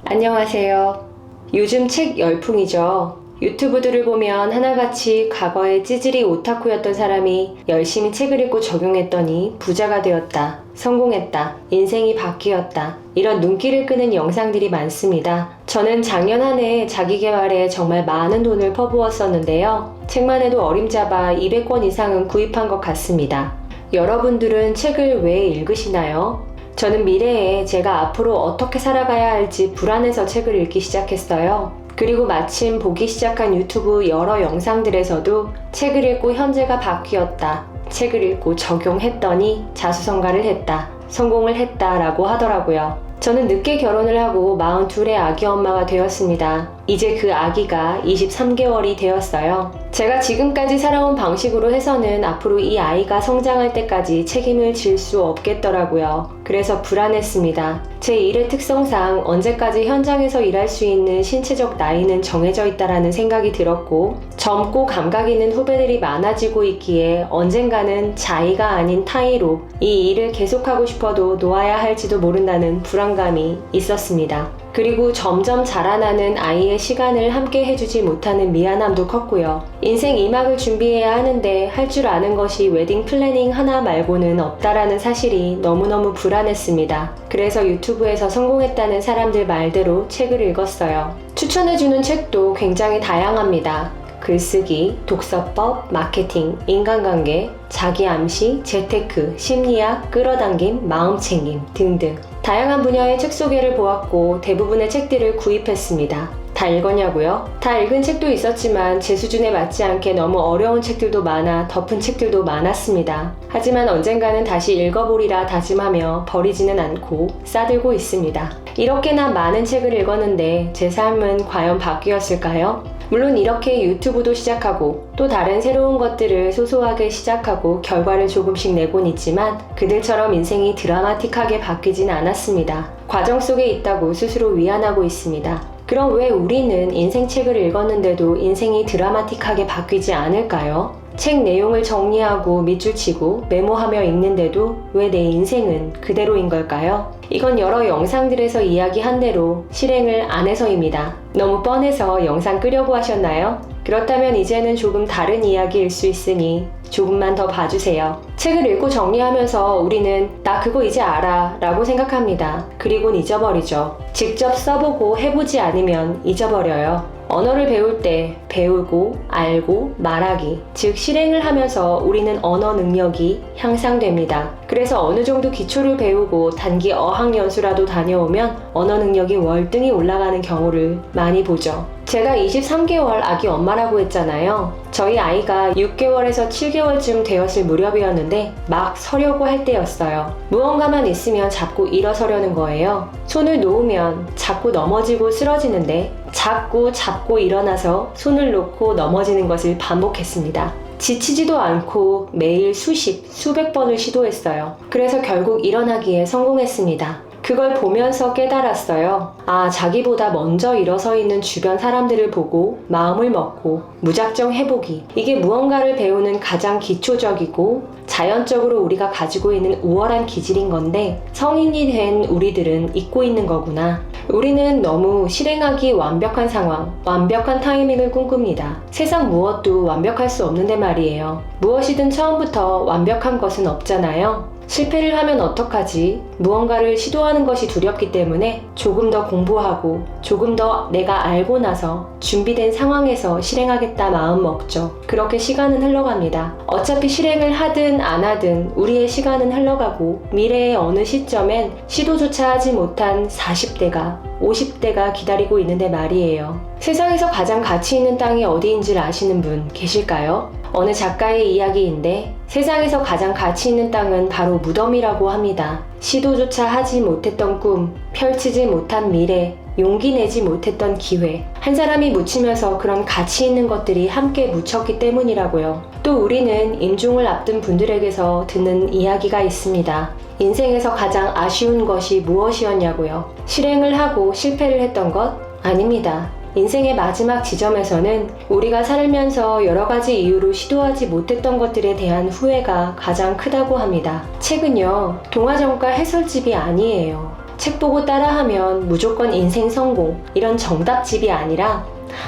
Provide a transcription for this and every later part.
안녕하세요. 요즘 책 열풍이죠. 유튜브들을 보면 하나같이 과거에 찌질이 오타쿠였던 사람이 열심히 책을 읽고 적용했더니 부자가 되었다, 성공했다, 인생이 바뀌었다, 이런 눈길을 끄는 영상들이 많습니다. 저는 작년 한 해 자기계발에 정말 많은 돈을 퍼부었었는데요. 책만 해도 어림잡아 200권 이상은 구입한 것 같습니다. 여러분들은 책을 왜 읽으시나요? 저는 미래에 제가 앞으로 어떻게 살아가야 할지 불안해서 책을 읽기 시작했어요. 그리고 마침 보기 시작한 유튜브 여러 영상들에서도 책을 읽고 현재가 바뀌었다, 책을 읽고 적용했더니 자수성가를 했다, 성공을 했다 라고 하더라고요. 저는 늦게 결혼을 하고 42의 아기 엄마가 되었습니다. 이제 그 아기가 23개월이 되었어요. 제가 지금까지 살아온 방식으로 해서는 앞으로 이 아이가 성장할 때까지 책임을 질 수 없겠더라고요. 그래서 불안했습니다. 제 일의 특성상 언제까지 현장에서 일할 수 있는 신체적 나이는 정해져 있다라는 생각이 들었고, 젊고 감각 있는 후배들이 많아지고 있기에 언젠가는 자의가 아닌 타의로 이 일을 계속하고 싶어도 놓아야 할지도 모른다는 불안감이 있었습니다. 그리고 점점 자라나는 아이의 시간을 함께 해주지 못하는 미안함도 컸고요. 인생 2막을 준비해야 하는데 할 줄 아는 것이 웨딩 플래닝 하나 말고는 없다라는 사실이 너무너무 불안했습니다. 그래서 유튜브에서 성공했다는 사람들 말대로 책을 읽었어요. 추천해주는 책도 굉장히 다양합니다. 글쓰기, 독서법, 마케팅, 인간관계, 자기암시, 재테크, 심리학, 끌어당김, 마음챙김 등등 다양한 분야의 책 소개를 보았고 대부분의 책들을 구입했습니다. 다 읽었냐고요? 다 읽은 책도 있었지만 제 수준에 맞지 않게 너무 어려운 책들도 많아 덮은 책들도 많았습니다. 하지만 언젠가는 다시 읽어보리라 다짐하며 버리지는 않고 싸들고 있습니다. 이렇게나 많은 책을 읽었는데 제 삶은 과연 바뀌었을까요? 물론 이렇게 유튜브도 시작하고 또 다른 새로운 것들을 소소하게 시작하고 결과를 조금씩 내곤 있지만 그들처럼 인생이 드라마틱하게 바뀌진 않았습니다. 과정 속에 있다고 스스로 위안하고 있습니다. 그럼 왜 우리는 인생책을 읽었는데도 인생이 드라마틱하게 바뀌지 않을까요? 책 내용을 정리하고 밑줄 치고 메모하며 읽는데도 왜 내 인생은 그대로인 걸까요? 이건 여러 영상들에서 이야기한 대로 실행을 안 해서입니다. 너무 뻔해서 영상 끄려고 하셨나요? 그렇다면 이제는 조금 다른 이야기일 수 있으니 조금만 더 봐주세요. 책을 읽고 정리하면서 우리는 나 그거 이제 알아 라고 생각합니다. 그리곤 잊어버리죠. 직접 써보고 해보지 않으면 잊어버려요. 언어를 배울 때 배우고 알고 말하기, 즉 실행을 하면서 우리는 언어 능력이 향상됩니다. 그래서 어느 정도 기초를 배우고 단기 어학연수라도 다녀오면 언어 능력이 월등히 올라가는 경우를 많이 보죠. 제가 23개월 아기 엄마라고 했잖아요. 저희 아이가 6개월에서 7개월쯤 되었을 무렵이었는데 막 서려고 할 때였어요. 무언가만 있으면 자꾸 일어서려는 거예요. 손을 놓으면 자꾸 넘어지고 쓰러지는데 자꾸 잡고 일어나서 손을 놓고 넘어지는 것을 반복했습니다. 지치지도 않고 매일 수백 번을 시도했어요. 그래서 결국 일어나기에 성공했습니다. 그걸 보면서 깨달았어요. 아, 자기보다 먼저 일어서 있는 주변 사람들을 보고 마음을 먹고 무작정 해보기. 이게 무언가를 배우는 가장 기초적이고 자연적으로 우리가 가지고 있는 우월한 기질인 건데 성인이 된 우리들은 잊고 있는 거구나. 우리는 너무 실행하기 완벽한 상황, 완벽한 타이밍을 꿈꿉니다. 세상 무엇도 완벽할 수 없는데 말이에요. 무엇이든 처음부터 완벽한 것은 없잖아요. 실패를 하면 어떡하지? 무언가를 시도하는 것이 두렵기 때문에 조금 더 공부하고 조금 더 내가 알고 나서 준비된 상황에서 실행하겠다 마음 먹죠. 그렇게 시간은 흘러갑니다. 어차피 실행을 하든 안 하든 우리의 시간은 흘러가고 미래의 어느 시점엔 시도조차 하지 못한 40대가 50대가 기다리고 있는데 말이에요. 세상에서 가장 가치 있는 땅이 어디인지를 아시는 분 계실까요? 어느 작가의 이야기인데 세상에서 가장 가치 있는 땅은 바로 무덤이라고 합니다. 시도조차 하지 못했던 꿈, 펼치지 못한 미래, 용기 내지 못했던 기회. 한 사람이 묻히면서 그런 가치 있는 것들이 함께 묻혔기 때문이라고요. 또 우리는 임종을 앞둔 분들에게서 듣는 이야기가 있습니다. 인생에서 가장 아쉬운 것이 무엇이었냐고요. 실행을 하고 실패를 했던 것? 아닙니다. 인생의 마지막 지점에서는 우리가 살면서 여러 가지 이유로 시도하지 못했던 것들에 대한 후회가 가장 크다고 합니다. 책은요, 동화전과 해설집이 아니에요. 책 보고 따라하면 무조건 인생 성공, 이런 정답집이 아니라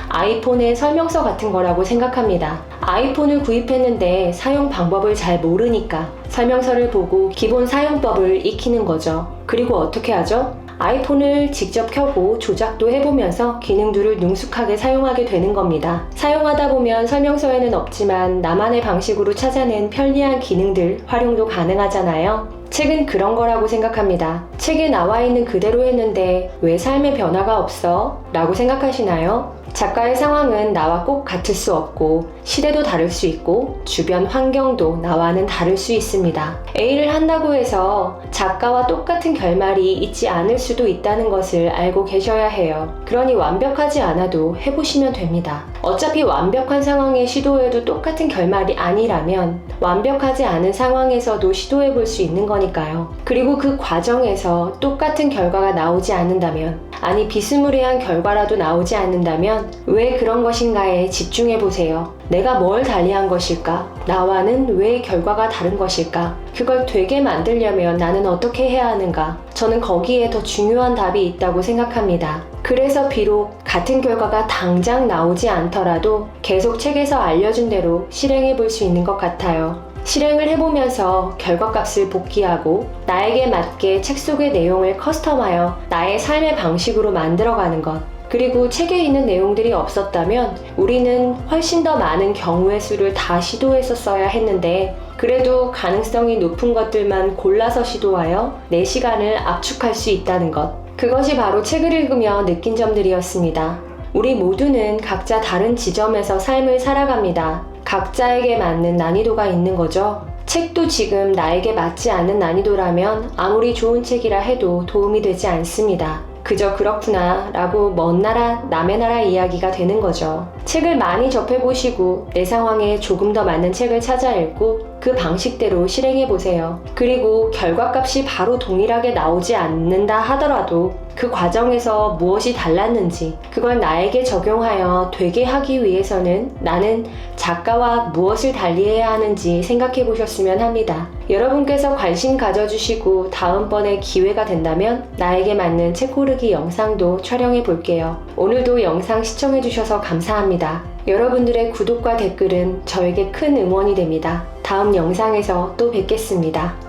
아이폰의 설명서 같은 거라고 생각합니다. 아이폰을 구입했는데 사용 방법을 잘 모르니까 설명서를 보고 기본 사용법을 익히는 거죠. 그리고 어떻게 하죠? 아이폰을 직접 켜고 조작도 해보면서 기능들을 능숙하게 사용하게 되는 겁니다. 사용하다 보면 설명서에는 없지만 나만의 방식으로 찾아낸 편리한 기능들 활용도 가능하잖아요. 책은 그런 거라고 생각합니다. 책에 나와 있는 그대로 했는데 왜 삶의 변화가 없어? 라고 생각하시나요? 작가의 상황은 나와 꼭 같을 수 없고 시대도 다를 수 있고 주변 환경도 나와는 다를 수 있습니다. A를 한다고 해서 작가와 똑같은 결말이 있지 않을 수도 있다는 것을 알고 계셔야 해요. 그러니 완벽하지 않아도 해보시면 됩니다. 어차피 완벽한 상황에 시도해도 똑같은 결말이 아니라면 완벽하지 않은 상황에서도 시도해볼 수 있는 거니까요. 그리고 그 과정에서 똑같은 결과가 나오지 않는다면, 아니 비스무리한 결과라도 나오지 않는다면 왜 그런 것인가에 집중해보세요. 내가 뭘 달리한 것일까? 나와는 왜 결과가 다른 것일까? 그걸 되게 만들려면 나는 어떻게 해야 하는가? 저는 거기에 더 중요한 답이 있다고 생각합니다. 그래서 비록 같은 결과가 당장 나오지 않더라도 계속 책에서 알려준 대로 실행해 볼 수 있는 것 같아요. 실행을 해보면서 결과값을 복귀하고 나에게 맞게 책 속의 내용을 커스텀하여 나의 삶의 방식으로 만들어가는 것. 그리고 책에 있는 내용들이 없었다면 우리는 훨씬 더 많은 경우의 수를 다 시도했었어야 했는데 그래도 가능성이 높은 것들만 골라서 시도하여 내 시간을 압축할 수 있다는 것. 그것이 바로 책을 읽으며 느낀 점들이었습니다. 우리 모두는 각자 다른 지점에서 삶을 살아갑니다. 각자에게 맞는 난이도가 있는 거죠. 책도 지금 나에게 맞지 않는 난이도라면 아무리 좋은 책이라 해도 도움이 되지 않습니다. 그저 그렇구나 라고 먼 나라 남의 나라 이야기가 되는 거죠. 책을 많이 접해보시고 내 상황에 조금 더 맞는 책을 찾아 읽고 그 방식대로 실행해보세요. 그리고 결과값이 바로 동일하게 나오지 않는다 하더라도 그 과정에서 무엇이 달랐는지 그걸 나에게 적용하여 되게 하기 위해서는 나는 작가와 무엇을 달리해야 하는지 생각해 보셨으면 합니다. 여러분께서 관심 가져주시고 다음번에 기회가 된다면 나에게 맞는 책 고르기 영상도 촬영해 볼게요. 오늘도 영상 시청해 주셔서 감사합니다. 여러분들의 구독과 댓글은 저에게 큰 응원이 됩니다. 다음 영상에서 또 뵙겠습니다.